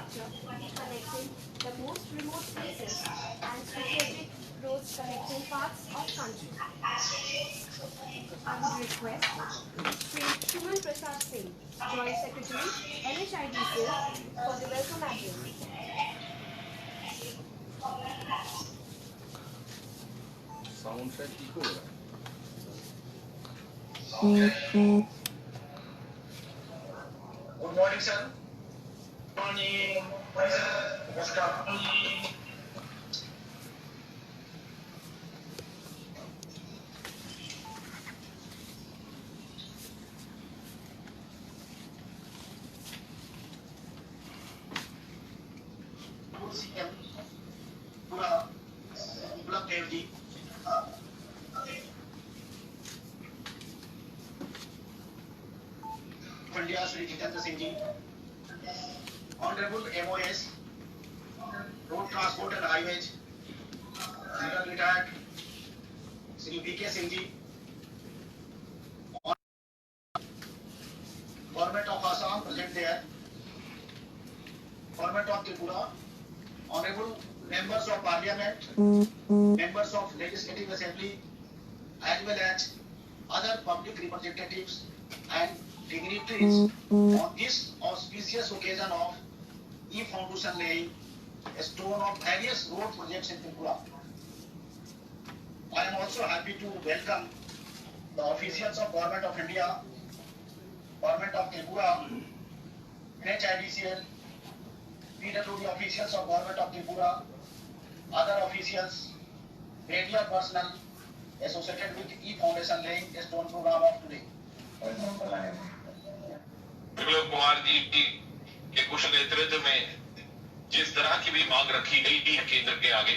infrastructure connecting the most remote places and strategic roads connecting parts of country. I would request Sri Shuman Prasad Singh, Joint Secretary, NHIDCL, for the welcome address. Sound शायद ठीक हो रहा है। Good morning, sir. Morning. Namaskar. पूरा उपलब्ध Dev ji Pandya Shri Jitendra Singh ji honourable MOS road transport and highways retired Shri VK Singh ji government of Assam present there government of Tripura honorable members of parliament, members of legislative assembly, as well as other public representatives and dignitaries on this auspicious occasion of e-foundation laying a stone of various road projects in Tripura. I am also happy to welcome the officials of Government of India, Government of Tripura, NHIDCL, PWD officials of Government of Tripura, other officials, media personnel associated with e-foundation laying a stone program of today. विप्लव कुमार जी के कुशल नेतृत्व में जिस तरह की भी मांग रखी गई है केंद्र के आगे,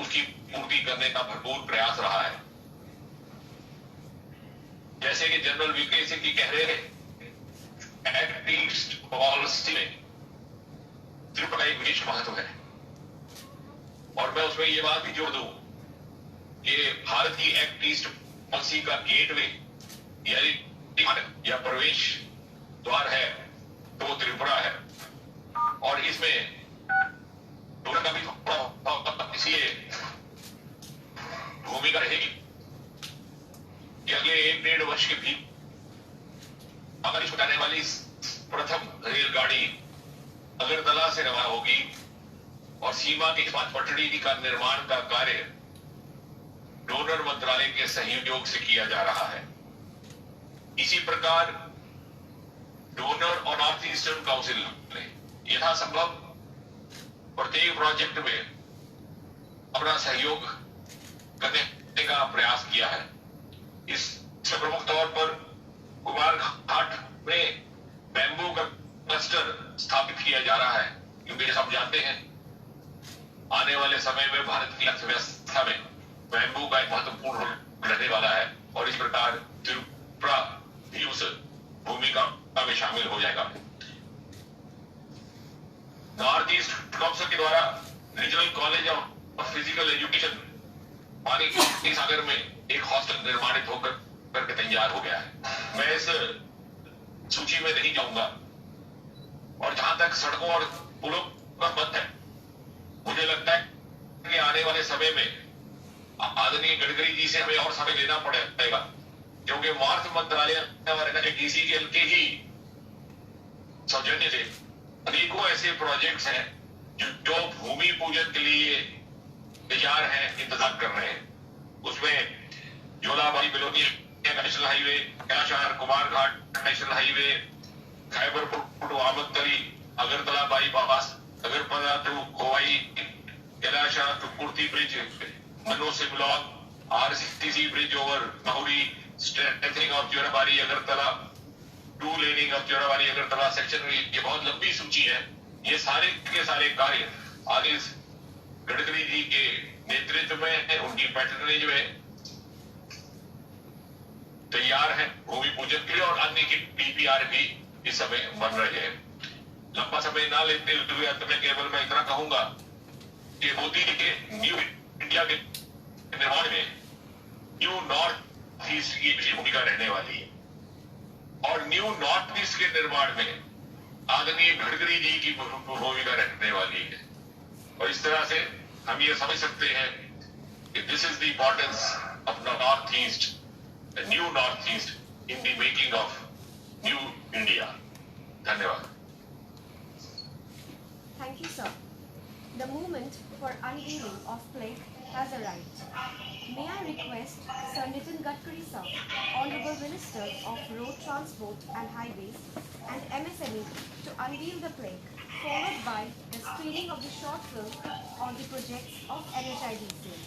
उसकी पूर्ति करने का भरपूर प्रयास रहा है। जैसे कि जनरल VK सिंह जी कह रहे हैं, एक्ट ईस्ट पॉलिसी में त्रिपुरा का एक विशेष महत्व है, और मैं उसमें ये बात भी जोड़ दूं कि भारत की एक्ट ईस्ट पॉलिसी का गेटवे या प्रवेश द्वार है तो वो त्रिपुरा है, और इसमें दोनों का भी इसलिए भूमिका रहेगी कि अगले 1-1.5 वर्ष के भी अगर इसमें आने वाली प्रथम रेलगाड़ी अगरतला से रवाना होगी और सीमा के पास पटड़ी का निर्माण का कार्य डोनर मंत्रालय के सहयोग से किया जा रहा है। इसी प्रकार डोनर और नॉर्थ ईस्टर्न काउंसिल ने यथासंभव प्रत्येक प्रोजेक्ट में अपना सहयोग करने का प्रयास किया है। इस प्रमुख तौर पर कुमार घाट में बैम्बू का क्लस्टर स्थापित किया जा रहा है, क्योंकि हम जानते हैं आने वाले समय में भारत की अर्थव्यवस्था में बैम्बू का एक महत्वपूर्ण रोल रहने वाला है, और इस प्रकार त्रिपुरा भी उस भूमिका में शामिल हो जाएगा। नॉर्थ ईस्ट काउंसिल के द्वारा regional college of physical education पानी के सागर में एक हॉस्टल निर्माणित होकर करके तैयार हो गया है। मैं इस सूची में नहीं जाऊंगा, और जहां तक सड़कों और पुलों का मत है, मुझे लगता है कि आने वाले समय में आदरणीय गडकरी जी से हमें और समय लेना पड़ेगा, क्योंकि मार्ग मंत्रालय और DCGL के ही सौजन्य से अनेकों ऐसे प्रोजेक्ट्स हैं जो भूमि पूजन के लिए तैयार हैं, इंतजार कर रहे हैं। उसमें Jolaibari Belonia national highway, Kailashahar Kumar Ghat national highway, खैबर पुट आमदतली, Agartala bypass, Agartala to Khowai, Kailashahar to Kurti bridge, Manu सिमलॉन, RCTC bridge over Mahuri, strengthening of Jorabari Agartala, two laning of Jorabari Agartala section. ये बहुत लंबी सूची है। ये सारे के सारे कार्य आगे गडकरी जी के नेतृत्व में, उनकी पैटर्नेज में तैयार है भूमि पूजन के लिए, और अन्य की PPR भी इस समय बन रहे हैं। लंबा समय ना लेते हुए अंत में केवल मैं इतना कहूंगा कि मोदी जी के न्यू इंडिया के निर्माण में न्यू नॉर्थ ईस्ट की विशेष भूमिका रहने वाली है, और न्यू नॉर्थ ईस्ट के निर्माण में आदरणीय गडकरी जी की भूमिका रखने वाली है। और इस तरह से हम ये समझ सकते हैं कि this is the importance of north east, new north east in the making of new India. धन्यवाद। Thank you, sir. The moment for unveiling of plaque has arrived. May I request Sir Nitin Gadkari, sir, Honorable Minister of Road Transport and Highways and MSME, to unveil the plaque, followed by the screening of the short film on the projects of NHIDCL.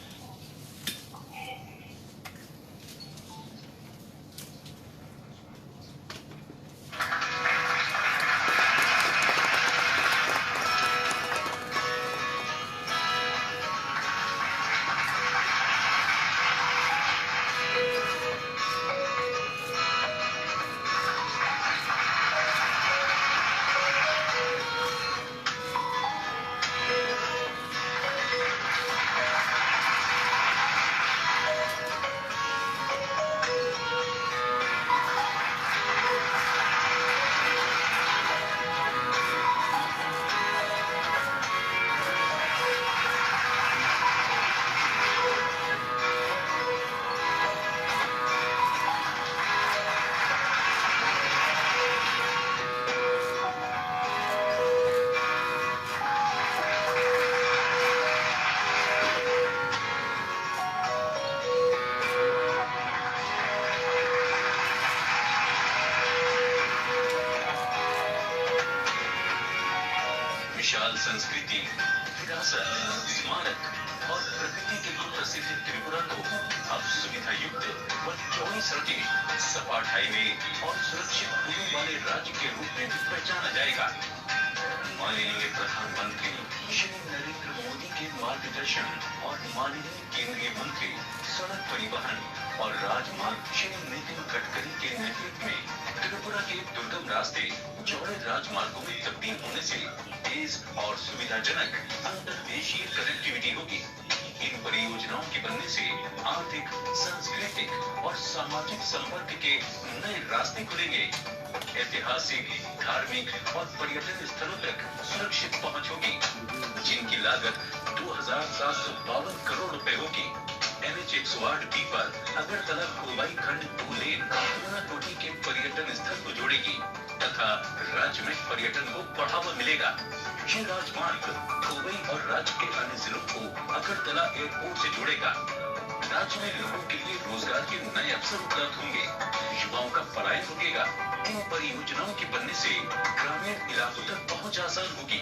विशाल संस्कृति, विरासत, स्मारक और प्रकृति के लिए प्रसिद्ध त्रिपुरा को अब सुविधा युक्त व चौड़ी सड़कें, सपाट हाईवे और सुरक्षित पुलों वाले राज्य के रूप में भी पहचाना जाएगा। माननीय प्रधानमंत्री श्री नरेंद्र मोदी के मार्गदर्शन और माननीय केंद्रीय मंत्री सड़क परिवहन और राजमार्ग श्री नितिन गडकरी के नेतृत्व में त्रिपुरा के दुर्गम रास्ते चौड़े राजमार्गों में तब्दील होने से तेज और सुविधाजनक अंतर्देशीय कनेक्टिविटी होगी। इन परियोजनाओं के बनने से आर्थिक, सांस्कृतिक और सामाजिक संपर्क के नए रास्ते खुलेंगे। ऐतिहासिक, धार्मिक और पर्यटन स्थलों तक सुरक्षित पहुंच होगी, जिनकी लागत 2,752 करोड़ रुपए होगी। NH 108B पर अगरतला कोबाई खंड 2 लेन कोटी के पर्यटन स्थल को जोड़ेगी तथा राज्य में पर्यटन को बढ़ावा मिलेगा। ये राजमार्ग कोबाई और राज्य के अन्य जिलों को अगरतला एयरपोर्ट से जोड़ेगा। राज्य में लोगों के लिए रोजगार के नए अवसर उपलब्ध होंगे, युवाओं का पलायन रुकेगा। इन परियोजनाओं के बनने से ग्रामीण इलाकों तक पहुंच आसान होगी।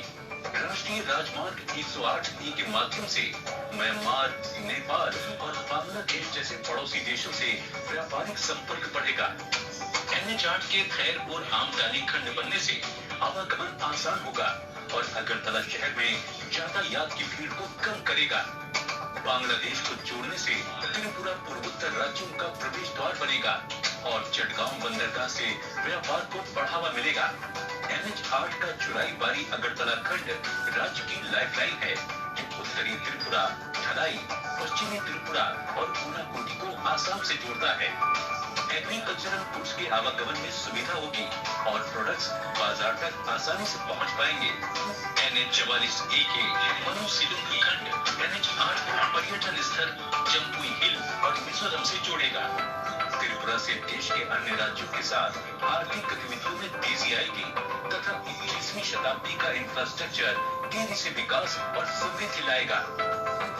राष्ट्रीय राजमार्ग 108E के माध्यम से म्यांमार, नेपाल और बांग्लादेश जैसे पड़ोसी देशों से व्यापारिक संपर्क बढ़ेगा। NH 8 के खैरपुर आमदनी खंड बनने से आवागमन आसान होगा और अगरतला शहर में यातायात की भीड़ को कम करेगा। बांग्लादेश को जोड़ने से त्रिपुरा पूर्वोत्तर राज्यों का प्रवेश द्वार बनेगा और चटगांव बंदरगाह से व्यापार को बढ़ावा मिलेगा। NH 8 का चुराई बारी अगरतला खंड राज्य की लाइफलाइन है, जो उत्तरी त्रिपुरा, ढलाई, पश्चिमी त्रिपुरा और ऊनाकोटी को आसाम से जोड़ता है। एग्रीकल्चरल गुड्स के आवागमन में सुविधा होगी और प्रोडक्ट्स बाजार तक आसानी से पहुंच पाएंगे। NH 44E के मनुसिलुंग खंड NH 8 को पर्यटन स्थल जम्पुई हिल और मिजोरम से जोड़ेगा। त्रिपुरा से देश के अन्य राज्यों के साथ आर्थिक गतिविधियों में तेजी आएगी तथा 21वीं शताब्दी का इंफ्रास्ट्रक्चर तेजी से विकास और समृद्धि लाएगा।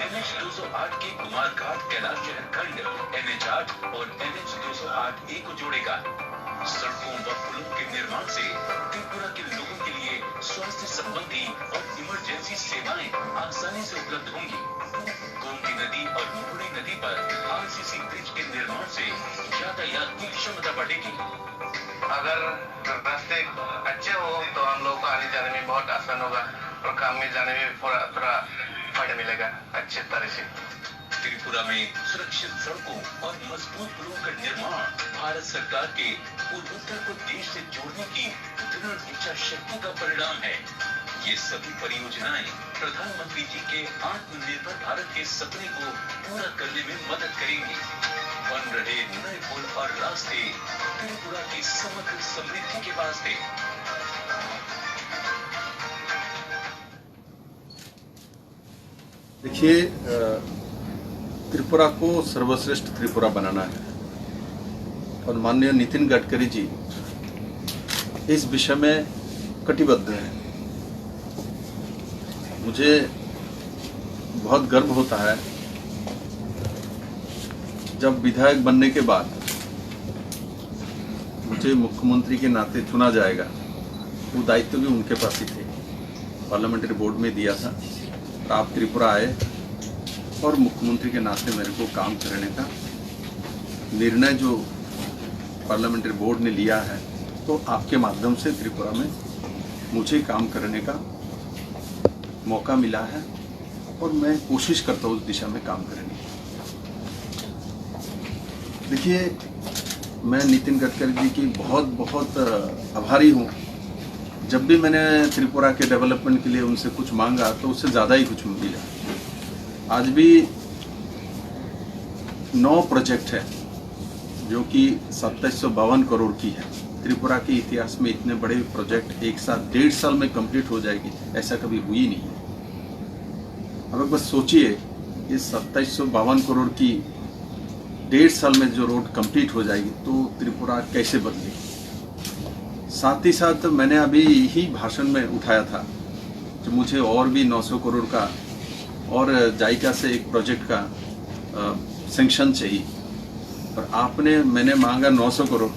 NH 208 के कुमारघाट कैलाश शहर खंड NH 8 और NH 208A को जोड़ेगा। सड़कों व पुलों के निर्माण से त्रिपुरा के लोगों के लिए स्वास्थ्य संबंधी और इमरजेंसी सेवाएं आसानी से उपलब्ध होंगी। गोमती नदी और मुहुरी नदी पर RCC ब्रिज के निर्माण से यातायात की क्षमता बढ़ेगी। अगर रास्ते अच्छे हो तो हम लोग को आने जाने में बहुत आसान होगा और काम में जाने में थोड़ा फायदा मिलेगा अच्छे तरह से। त्रिपुरा में सुरक्षित सड़कों और मजबूत पुलों का निर्माण भारत सरकार के पूर्वोत्तर को देश से जोड़ने की दृढ़ इच्छा शक्ति का परिणाम है। ये सभी परियोजनाएं प्रधानमंत्री जी के आत्मनिर्भर भारत के सपने को पूरा करने में मदद करेंगी। बन रहे नए पुल और रास्ते त्रिपुरा की समग्र समृद्धि के वास्ते। देखिए, त्रिपुरा को सर्वश्रेष्ठ त्रिपुरा बनाना है और माननीय नितिन गडकरी जी इस विषय में कटिबद्ध हैं। मुझे बहुत गर्व होता है जब विधायक बनने के बाद मुझे मुख्यमंत्री के नाते चुना जाएगा। वो दायित्व भी उनके पास ही थे, पार्लियामेंट्री बोर्ड में दिया था। आप त्रिपुरा आए और मुख्यमंत्री के नाते मेरे को काम करने का निर्णय जो पार्लियामेंट्री बोर्ड ने लिया है, तो आपके माध्यम से त्रिपुरा में मुझे काम करने का मौका मिला है और मैं कोशिश करता हूँ उस दिशा में काम करने की। देखिए, मैं नितिन गडकरी जी की बहुत बहुत आभारी हूँ। जब भी मैंने त्रिपुरा के डेवलपमेंट के लिए उनसे कुछ मांगा तो उससे ज़्यादा ही कुछ मिला। आज भी 9 प्रोजेक्ट है जो कि 2752 करोड़ की है। त्रिपुरा के इतिहास में इतने बड़े प्रोजेक्ट एक साथ 1.5 साल में कंप्लीट हो जाएगी, ऐसा कभी हुई नहीं है। अब बस सोचिए, ये 2752 करोड़ की 1.5 साल में जो रोड कंप्लीट हो जाएगी तो त्रिपुरा कैसे बदलेगी। साथ ही साथ मैंने अभी ही भाषण में उठाया था कि मुझे और भी 900 करोड़ का और जायका से एक प्रोजेक्ट का सैंक्शन चाहिए, पर मैंने मांगा 900 करोड़,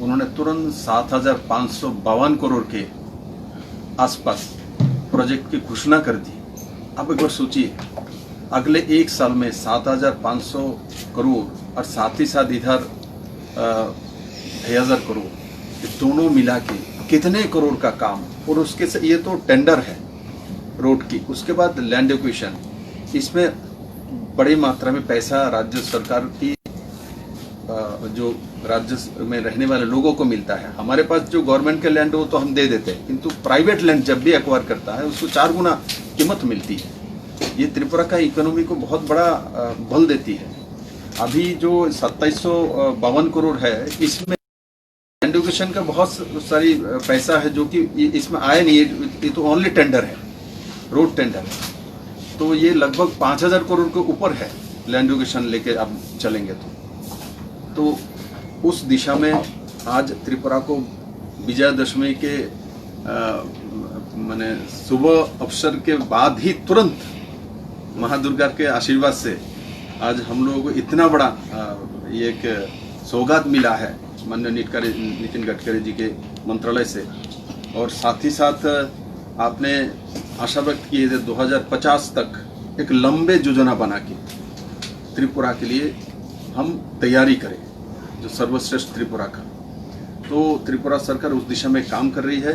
उन्होंने तुरंत 7552 करोड़ के आसपास प्रोजेक्ट की घोषणा कर दी। अब एक बार सोचिए, अगले 1 साल में 7500 करोड़ और साथ ही साथ इधर 2000 करोड़, ये दोनों मिला के कितने करोड़ का काम। और उसके से ये तो टेंडर है रोड की, उसके बाद लैंड एक्विजिशन, इसमें बड़ी मात्रा में पैसा राज्य सरकार की जो राज्य में रहने वाले लोगों को मिलता है। हमारे पास जो गवर्नमेंट के लैंड हो तो हम दे देते हैं, किंतु प्राइवेट लैंड जब भी एक्वायर करता है उसको 4 गुना कीमत मिलती है। ये त्रिपुरा का इकोनॉमी को बहुत बड़ा बल देती है। अभी जो 2752 करोड़ है, इसमें लैंड एक्विजिशन का बहुत सारी पैसा है जो कि इसमें आया नहीं है। ये तो ओनली टेंडर है, रोड टेंडर है, तो ये लगभग 5000 करोड़ के ऊपर है लैंड एक्विजिशन लेके अब चलेंगे तो उस दिशा में आज त्रिपुरा को विजयदशमी के माने सुबह अवसर के बाद ही तुरंत महादुर्गा के आशीर्वाद से आज हम लोगों को इतना बड़ा ये एक सौगात मिला है माननीय नितिन गडकरी जी के मंत्रालय से। और साथ ही साथ आपने आशा व्यक्त की है 2050 तक एक लंबे योजना बना के त्रिपुरा के लिए हम तैयारी करें, जो सर्वश्रेष्ठ त्रिपुरा का। तो त्रिपुरा सरकार उस दिशा में काम कर रही है।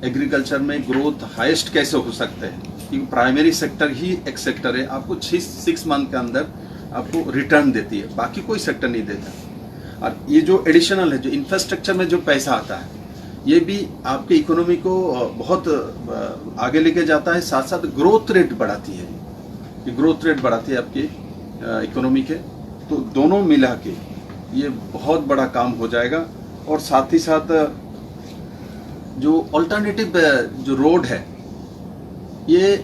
एग्रीकल्चर में ग्रोथ हाईएस्ट कैसे हो सकता है, क्योंकि प्राइमरी सेक्टर ही एक सेक्टर है, आपको 6 मंथ के अंदर आपको रिटर्न देती है, बाकी कोई सेक्टर नहीं देता। और ये जो एडिशनल है, जो इंफ्रास्ट्रक्चर में जो पैसा आता है, ये भी आपके इकोनॉमी को बहुत आगे लेके जाता है, साथ साथ ग्रोथ रेट बढ़ाती है। ये ग्रोथ रेट बढ़ाती है आपकी इकोनॉमी के। तो दोनों मिला के ये बहुत बड़ा काम हो जाएगा। और साथ ही साथ जो अल्टरनेटिव जो रोड है, ये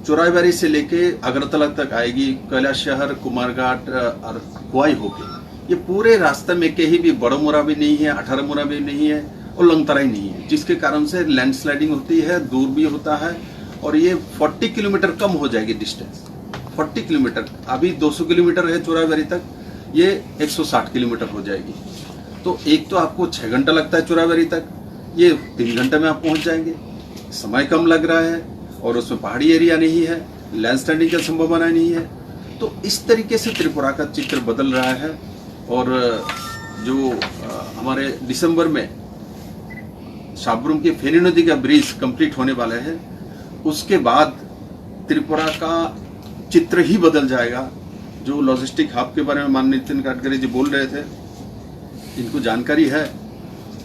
चोराईबारी से लेके अगरतला तक आएगी, कैलाश शहर, कुमारघाट और कुआई होके। ये पूरे रास्ते में कहीं भी बड़ोमुरा भी नहीं है, 18मुरा भी नहीं है और लंगतराई नहीं है, जिसके कारण से लैंडस्लाइडिंग होती है, दूर भी होता है। और ये 40 किलोमीटर कम हो जाएगी डिस्टेंस, 40 किलोमीटर। अभी 200 किलोमीटर है चोराईबारी तक, ये 160 किलोमीटर हो जाएगी। तो एक तो आपको 6 घंटा लगता है चोराईबारी तक, ये 3 घंटे में आप पहुंच जाएंगे। समय कम लग रहा है और उसमें पहाड़ी एरिया नहीं है, लैंडस्लाइडिंग का संभावना नहीं है। तो इस तरीके से त्रिपुरा का चित्र बदल रहा है। और जो हमारे दिसंबर में साबरूम की फेनी नदी का ब्रिज कंप्लीट होने वाला है, उसके बाद त्रिपुरा का चित्र ही बदल जाएगा। जो लॉजिस्टिक हब के बारे में माननीय नितिन गडकरी जी बोल रहे थे, इनको जानकारी है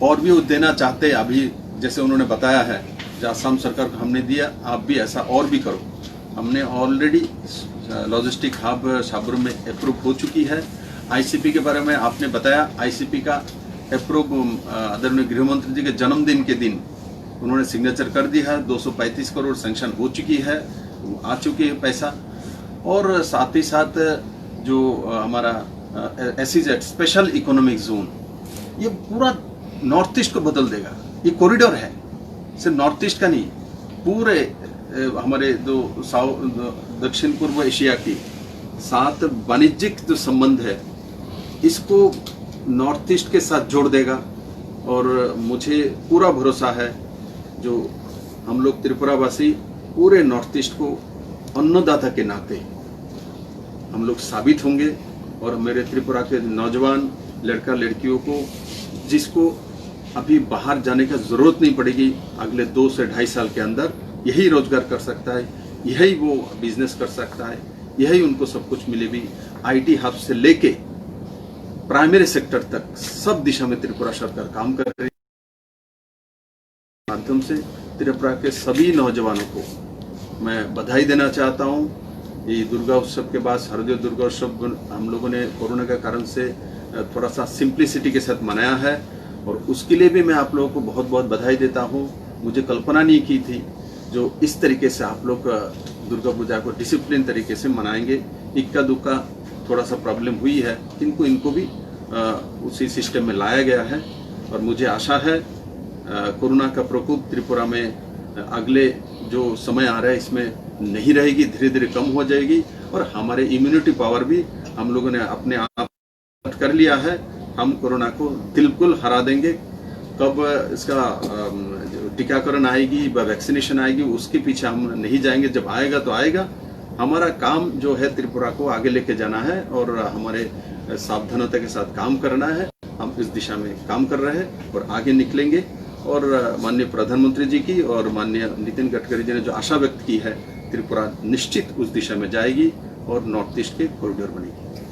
और भी वो देना चाहते हैं। अभी जैसे उन्होंने बताया है, जो असम सरकार को हमने दिया, आप भी ऐसा और भी करो। हमने ऑलरेडी लॉजिस्टिक हब साबरूम में अप्रूव हो चुकी है। आईसीपी के बारे में आपने बताया, आईसीपी का अप्रूव आदरणीय गृह मंत्री जी के जन्मदिन के दिन उन्होंने सिग्नेचर कर दिया है। 235 करोड़ सैंक्शन हो चुकी है, आ चुकी है पैसा। और साथ ही साथ जो हमारा SEZ स्पेशल इकोनॉमिक जोन, ये पूरा नॉर्थ ईस्ट को बदल देगा। ये कॉरिडोर है, सिर्फ नॉर्थ ईस्ट का नहीं, पूरे हमारे दक्षिण पूर्व एशिया की साथ वाणिज्यिक जो संबंध है इसको नॉर्थ ईस्ट के साथ जोड़ देगा। और मुझे पूरा भरोसा है जो हम लोग त्रिपुरावासी पूरे नॉर्थ ईस्ट को अन्नदाता के नाते हम लोग साबित होंगे। और मेरे त्रिपुरा के नौजवान लड़का लड़कियों को, जिसको अभी बाहर जाने का जरूरत नहीं पड़ेगी, अगले 2 से 2.5 साल के अंदर यही रोजगार कर सकता है, यही वो बिजनेस कर सकता है, यही उनको सब कुछ मिलेगी। IT हब से लेके प्राइमरी सेक्टर तक सब दिशा में त्रिपुरा सरकार काम कर रही है। माध्यम से त्रिपुरा के सभी नौजवानों को मैं बधाई देना चाहता हूँ। ये दुर्गा उत्सव के बाद शारदीय दुर्गा उत्सव हम लोगों ने कोरोना के कारण से थोड़ा सा सिंप्लिसिटी के साथ मनाया है, और उसके लिए भी मैं आप लोगों को बहुत बहुत बधाई देता हूँ। मुझे कल्पना नहीं की थी जो इस तरीके से आप लोग दुर्गा पूजा को डिसिप्लिन तरीके से मनाएंगे। इक्का दुक्का थोड़ा सा प्रॉब्लम हुई है, इनको भी उसी सिस्टम में लाया गया है। और मुझे आशा है कोरोना का प्रकोप त्रिपुरा में अगले जो समय आ रहा है इसमें नहीं रहेगी, धीरे धीरे कम हो जाएगी। और हमारे इम्यूनिटी पावर भी हम लोगों ने अपने आप कर लिया है। हम कोरोना को बिल्कुल हरा देंगे। कब इसका टीकाकरण आएगी व वैक्सीनेशन आएगी उसके पीछे हम नहीं जाएंगे, जब आएगा तो आएगा। हमारा काम जो है त्रिपुरा को आगे लेके जाना है और हमारे सावधानता के साथ काम करना है। हम इस दिशा में काम कर रहे हैं और आगे निकलेंगे। और माननीय प्रधानमंत्री जी की और माननीय नितिन गडकरी जी ने जो आशा व्यक्त की है, त्रिपुरा निश्चित उस दिशा में जाएगी और नॉर्थ ईस्ट के कॉरिडोर बनेगी।